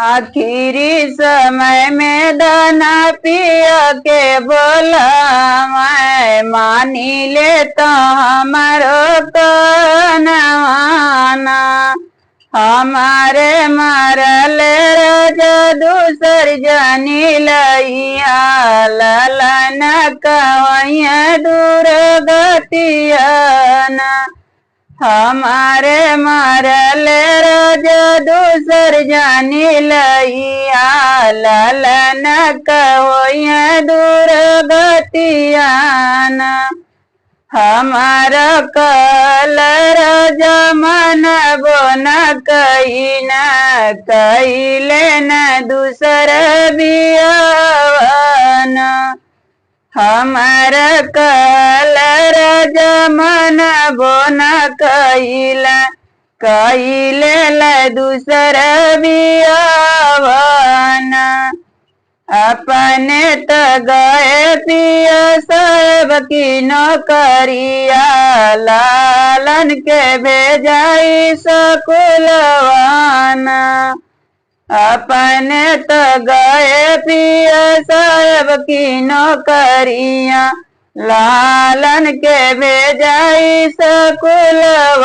आखिरी समय में दाना पिया के बोला मैं मानी ले तो हमारो कनवाना। हमारे मरल राजा दूसर जानी लैया ललन कवैया दूर गतियाना। हमारे मरल राजा दूसर जानी लैया ललन कवैया दूर गतियाना। हमारा कल राजा मन बोन कैले न दूसर बियावन। हमारा कल राजा मन बोन कैले ल दूसर बियावन। अपने त गए पिया सब की नौकरिया लालन के भेजाई सकुलवाना। अपने त गए पिया सब की नौकरिया लालन के भेजाई सकुलवाना।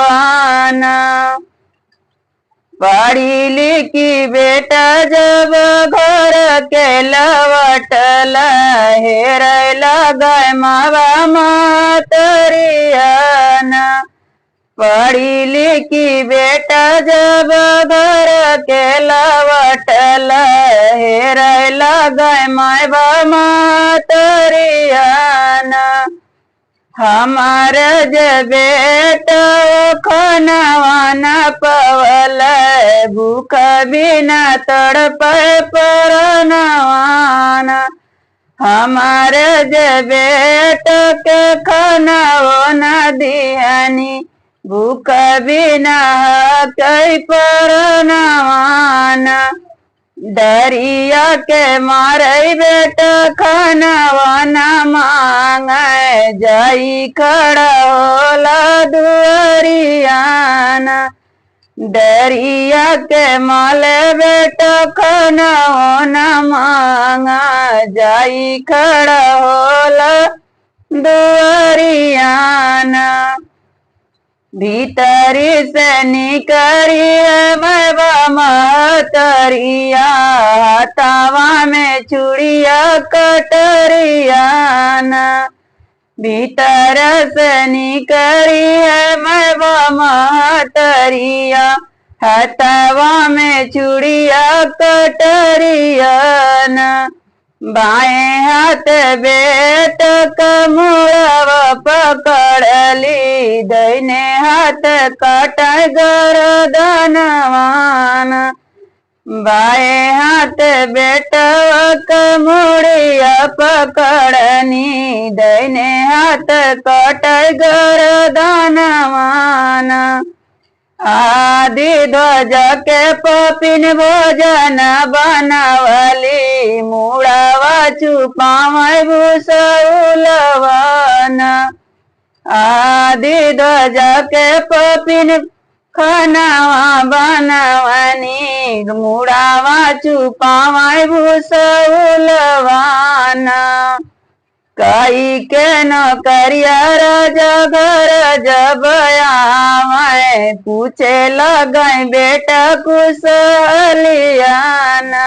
पढ़ी लिखी बेटा जब घर के लवटल हेर गए मावा मातरियाना। पढ़ी लिखी बेटा जब घर के लवटल हेर गए मावा मातरियाना। हमार जे बेटा खनवाना पवल भूख बिना तड़प परनवाना। हमार जे बेटा के खनवाना दिहनी भूख बिना कई परनवाना। दरिया के मारे बेटा खनवाना मांग जाई खड़ा होला दुआरियाना। दरिया के माले बेटा खनवाना मांग जाई खड़ा होला दुआरियाना। भीतरी से निकरी मैबा महतरिया हाथावा में चूड़िया कटरियाना। भीतर से निकरी मैबा महतरिया हाथावा में चूड़िया कटरियाना। बाएं हाथ बेट कमुड़व पकड़ली दैने हाथ काट गरदनवाना। बाएं हाथ बेट कमुड़िया पकड़नी दैने हाथ काट गरदनवाना। आदि ध्वज के पपिन भोजन बनवली मुड़ावा छुपावै भूसौलवाना। आदि ध्वज के पपिन खनवा बनवनी मुड़ावा छुपावै भूसौलवाना। कई के नौकरिया राजा घर जब आवे पूछे लगई बेटा कुशलियाना।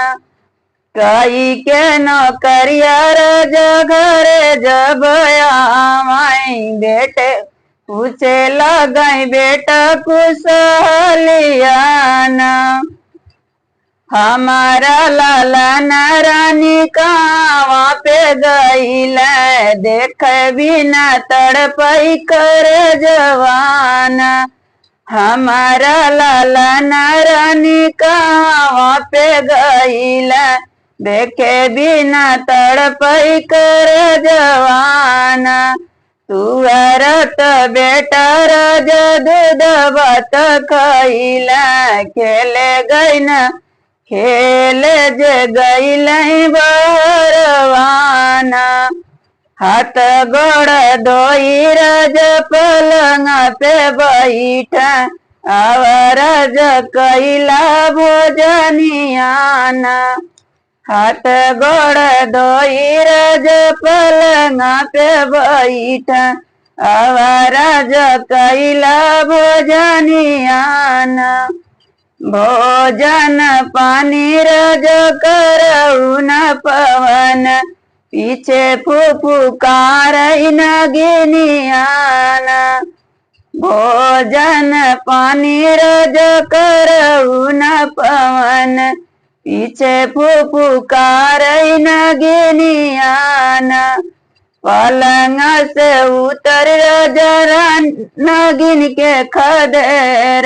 कई के नौकरिया राजा घर जब आवे बेटे पूछे लगई बेटा कुशलियाना। हमारा लालन रानी कावा पे गईल देख बिना तड़पई कर जवाना। हमारा लालन रानी कावा पे गईल देखे बिना तड़पई कर जवाना। तुअरत बेटा राज दूध बत खैला खेले गईन खेले जे गईल बहरवाना। हाथ गोड़ धोई राज पलंग पे बैठ अवरज कैला भोजनियाना हाथ गोड़ धोई रज पलंगा पे बैठा अवरज कैला भोजनियाना भोजन पानी रज करऊ न पवन पीछे फुफुकार नगिनियाना भोजन पानी रज करऊ न पवन पीछे फुफुकार नगिनियाना पलंग से उतर जरा नगिन के खदेर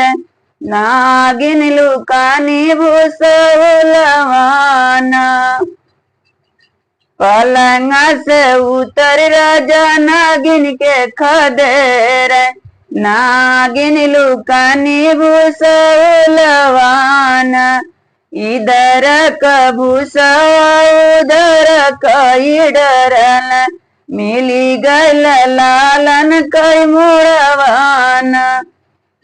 नागिन लुकानी भूसुलवाना पलंग से उतर राजा नागिन के खदेर नागिन लुकानी भूसुलवाना इधर कभूसा उधर कई डरल मिली गल लालन कई मुड़वाना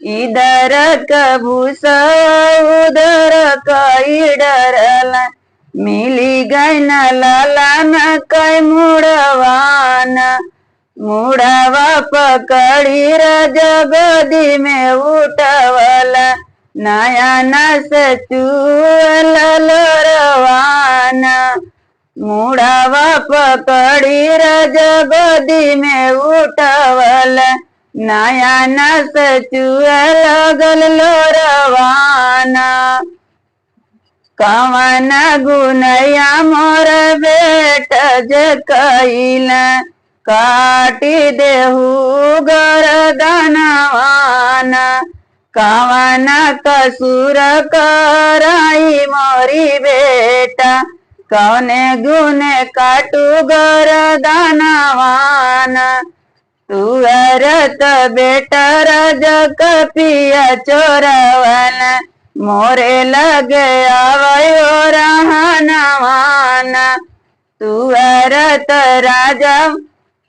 इधर कभूसा उधर कई डरल मिली गई न लालन कई मुड़वाना मुड़वा पकड़ी रजगदी में उठवल नया नस चूल लोरवाना मुड़वा पकड़ी रजगदी में उठवल नया नस चुए लगल लोरवाना कवन गुनैया मोर बेट जे कैल काटी देहू गरदनवाना कवन कसूर कराई मोरी बेटा कौने गुने काटू गरदनवाना तुअरत बेटा रज कपिया चोरवन मोरे लगे आवयो रहनवाना तुअरत राजा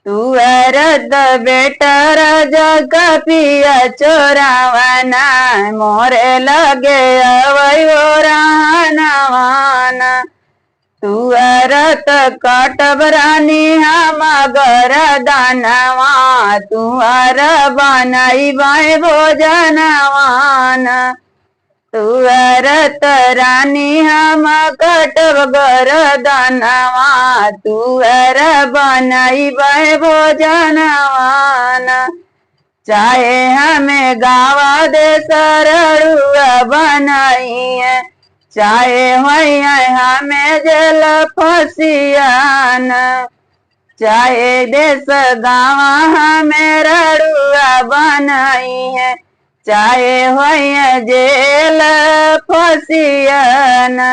तुअरत बेटा रज कपिया चोरवना मोरे लगे आवयो रहनवाना तुअरत काटब रानी हम गरदनवा तुअर बनाई बाई भोजनवाना तुअरत रानी हम कटब गरदनवा तुअर बनाई बाई भोजनवाना चाहे हमें गावा दे सरड़ुआ बनाइए चाहे हमें जल फसियाना चाहे देश गावा हमें रड़ुआ बनाई है चाहे जेल फसियाना।